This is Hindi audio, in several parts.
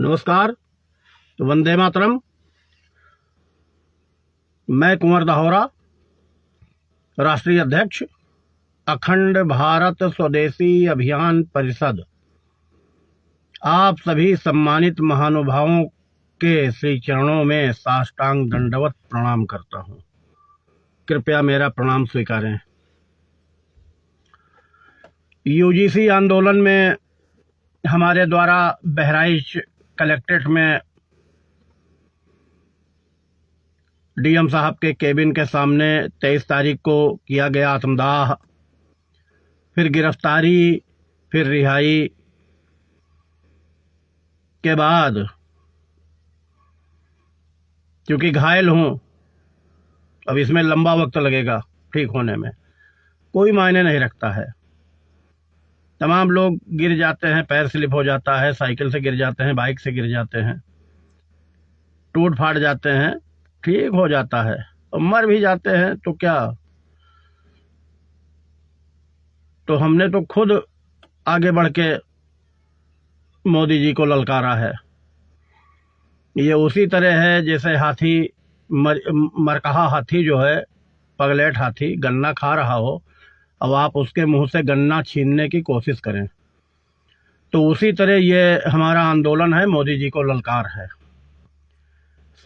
नमस्कार। तो वंदे मातरम। मैं कुंवर दाहोरा, राष्ट्रीय अध्यक्ष अखंड भारत स्वदेशी अभियान परिषद, आप सभी सम्मानित महानुभावों के श्री चरणों में साष्टांग दंडवत प्रणाम करता हूं। कृपया मेरा प्रणाम स्वीकारें। यूजीसी आंदोलन में हमारे द्वारा बहराइच कलेक्ट्रेट में डीएम साहब के केबिन के सामने 23 तारीख को किया गया आत्मदाह, फिर गिरफ्तारी, फिर रिहाई के बाद क्योंकि घायल हूं, अब इसमें लंबा वक्त लगेगा ठीक होने में, कोई मायने नहीं रखता है। तमाम लोग गिर जाते हैं, पैर स्लिप हो जाता है, साइकिल से गिर जाते हैं, बाइक से गिर जाते हैं, टूट फाट जाते हैं, ठीक हो जाता है, और मर भी जाते हैं तो क्या। तो हमने तो खुद आगे बढ़ के मोदी जी को ललकारा है। ये उसी तरह है जैसे हाथी मरकहा हाथी जो है, पगलेट हाथी गन्ना खा रहा हो, अब आप उसके मुंह से गन्ना छीनने की कोशिश करें। तो उसी तरह ये हमारा आंदोलन है, मोदी जी को ललकार है।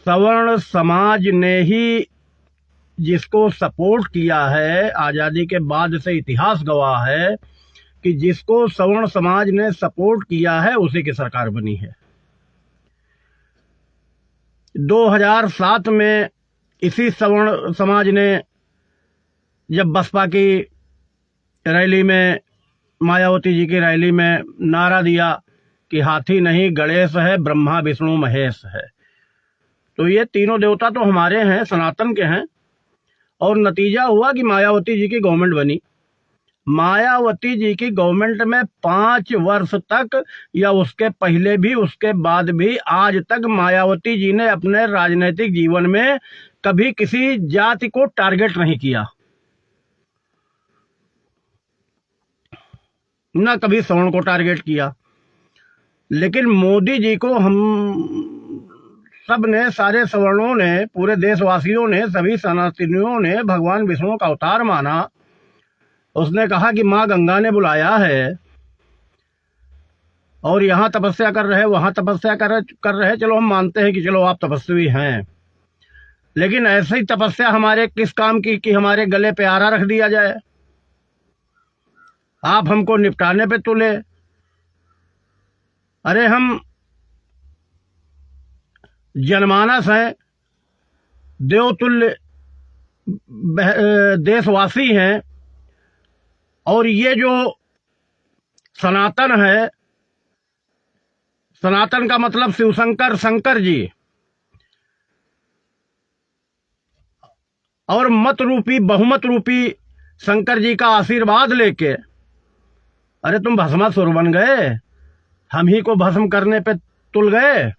सवर्ण समाज ने ही जिसको सपोर्ट किया है, आज़ादी के बाद से इतिहास गवाह है कि जिसको सवर्ण समाज ने सपोर्ट किया है उसी की सरकार बनी है। 2007 में इसी सवर्ण समाज ने जब बसपा की रैली में, मायावती जी की रैली में नारा दिया कि हाथी नहीं गणेश है, ब्रह्मा विष्णु महेश है, तो ये तीनों देवता तो हमारे हैं, सनातन के हैं। और नतीजा हुआ कि मायावती जी की गवर्नमेंट बनी। मायावती जी की गवर्नमेंट में 5 वर्ष तक या उसके पहले भी, उसके बाद भी, आज तक मायावती जी ने अपने राजनीतिक जीवन में कभी किसी जाति को टारगेट नहीं किया, ना कभी सवर्ण को टारगेट किया। लेकिन मोदी जी को हम सब ने, सारे सवर्णों ने, पूरे देशवासियों ने, सभी सनातनियों ने भगवान विष्णु का अवतार माना। उसने कहा कि माँ गंगा ने बुलाया है और यहाँ तपस्या कर रहे, वहां तपस्या कर रहे। चलो हम मानते हैं कि चलो आप तपस्वी हैं, लेकिन ऐसी तपस्या हमारे किस काम की कि हमारे गले पे आरा रख दिया जाए, आप हमको निपटाने पे तुले। अरे हम जनमानस हैं, देवतुल्य देशवासी हैं, और ये जो सनातन है, सनातन का मतलब शिवशंकर, शंकर जी, और मत रूपी, बहुमत रूपी शंकर जी का आशीर्वाद लेके, अरे तुम भस्मासुर बन गए, हम ही को भस्म करने पे तुल गए।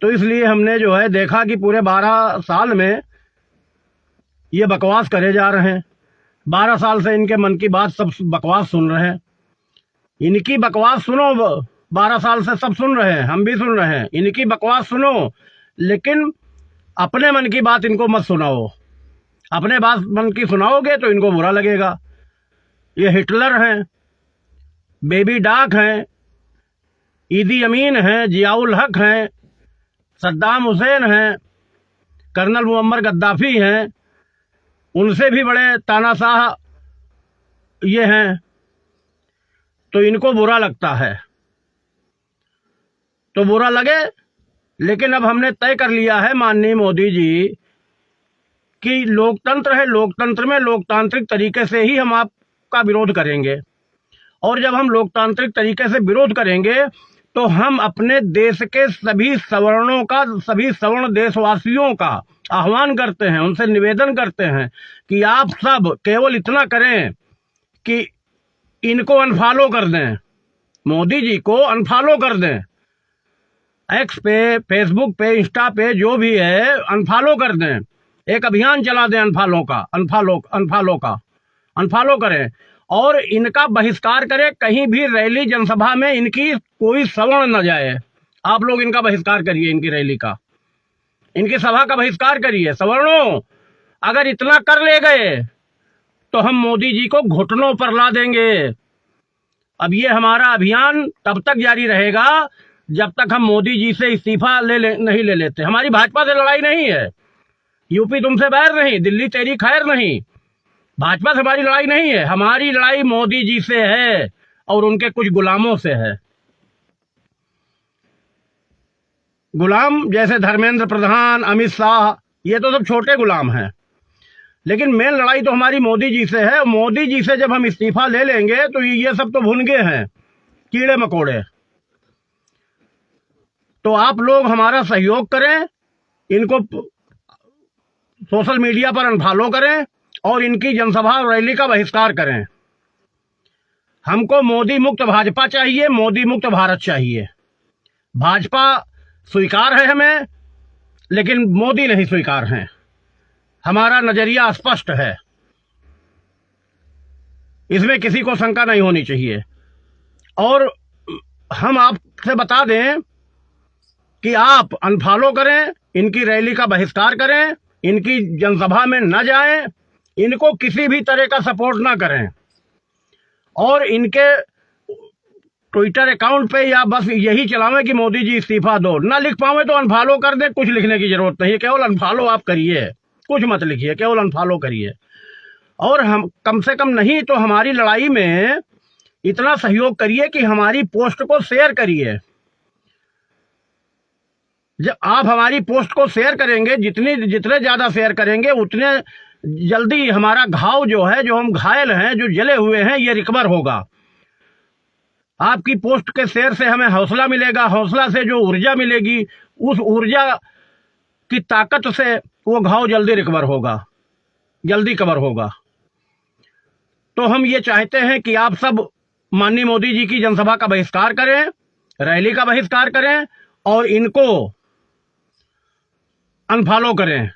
तो इसलिए हमने जो है देखा कि पूरे 12 साल में ये बकवास करे जा रहे हैं। 12 साल से इनके मन की बात सब बकवास सुन रहे हैं। इनकी बकवास सुनो, 12 साल से सब सुन रहे हैं, हम भी सुन रहे हैं। इनकी बकवास सुनो, लेकिन अपने मन की बात इनको मत सुनाओ। अपने बात मन की सुनाओगे तो इनको बुरा लगेगा। ये हिटलर हैं, बेबी डाक हैं, ईदी अमीन हैं, जियाउल हक हैं, सद्दाम हुसैन हैं, कर्नल मुअम्मर गद्दाफी हैं, उनसे भी बड़े तानाशाह ये हैं। तो इनको बुरा लगता है तो बुरा लगे, लेकिन अब हमने तय कर लिया है माननीय मोदी जी कि लोकतंत्र है, लोकतंत्र में लोकतांत्रिक तरीके से ही हम आपका विरोध करेंगे। और जब हम लोकतांत्रिक तरीके से विरोध करेंगे तो हम अपने देश के सभी सवर्णों का, सभी सवर्ण देशवासियों का आह्वान करते हैं, उनसे निवेदन करते हैं कि आप सब केवल इतना करें कि इनको अनफॉलो कर दें, मोदी जी को अनफॉलो कर दें। एक्स पे, फेसबुक पे, इंस्टा पे, जो भी है, अनफॉलो कर दें। एक अभियान चला दें अनफॉलो का, अनफॉलो करें और इनका बहिष्कार करें। कहीं भी रैली जनसभा में इनकी कोई सवर्ण न जाए, आप लोग इनका बहिष्कार करिए, इनकी रैली का, इनकी सभा का बहिष्कार करिए। सवर्णों, अगर इतना कर ले गए तो हम मोदी जी को घुटनों पर ला देंगे। अब ये हमारा अभियान तब तक जारी रहेगा जब तक हम मोदी जी से इस्तीफा नहीं ले लेते। हमारी भाजपा से लड़ाई नहीं है, यूपी तुमसे बैर नहीं, दिल्ली तेरी खैर नहीं, भाजपा से हमारी लड़ाई नहीं है। हमारी लड़ाई मोदी जी से है और उनके कुछ गुलामों से है। गुलाम जैसे धर्मेंद्र प्रधान, अमित शाह, ये तो सब छोटे गुलाम हैं, लेकिन मेन लड़ाई तो हमारी मोदी जी से है। मोदी जी से जब हम इस्तीफा ले लेंगे तो ये सब तो भुनगे हैं, कीड़े मकोड़े। तो आप लोग हमारा सहयोग करें, इनको सोशल मीडिया पर अनफॉलो करें और इनकी जनसभा और रैली का बहिष्कार करें। हमको मोदी मुक्त भाजपा चाहिए, मोदी मुक्त भारत चाहिए। भाजपा स्वीकार है हमें, लेकिन मोदी नहीं स्वीकार है। हमारा नजरिया स्पष्ट है, इसमें किसी को शंका नहीं होनी चाहिए। और हम आपसे बता दें कि आप अनफॉलो करें, इनकी रैली का बहिष्कार करें, इनकी जनसभा में न जाएं, इनको किसी भी तरह का सपोर्ट ना करें और इनके ट्विटर अकाउंट पे या बस यही चलावें कि मोदी जी इस्तीफा दो। ना लिख पावे तो अनफॉलो कर दें, कुछ लिखने की जरूरत नहीं है, केवल अनफॉलो आप करिए, कुछ मत लिखिए, केवल अनफॉलो करिए। और हम कम से कम नहीं तो हमारी लड़ाई में इतना सहयोग करिए कि हमारी पोस्ट को शेयर करिए। जब आप हमारी पोस्ट को शेयर करेंगे, जितने ज्यादा शेयर करेंगे उतने जल्दी हमारा घाव जो है, जो हम घायल हैं, जो जले हुए हैं, ये रिकवर होगा। आपकी पोस्ट के शेयर से हमें हौसला मिलेगा, हौसला से जो ऊर्जा मिलेगी, उस ऊर्जा की ताकत से वो घाव जल्दी रिकवर होगा, जल्दी कवर होगा। तो हम ये चाहते हैं कि आप सब माननीय मोदी जी की जनसभा का बहिष्कार करें, रैली का बहिष्कार करें और इनको अनफॉलो करें।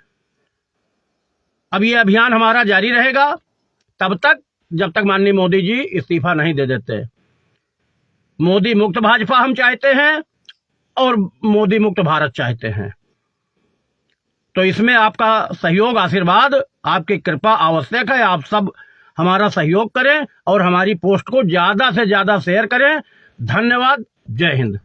अब ये अभियान हमारा जारी रहेगा तब तक जब तक माननीय मोदी जी इस्तीफा नहीं दे देते। मोदी मुक्त भाजपा हम चाहते हैं और मोदी मुक्त भारत चाहते हैं। तो इसमें आपका सहयोग, आशीर्वाद, आपकी कृपा आवश्यक है। आप सब हमारा सहयोग करें और हमारी पोस्ट को ज्यादा से ज्यादा शेयर करें। धन्यवाद। जय हिंद।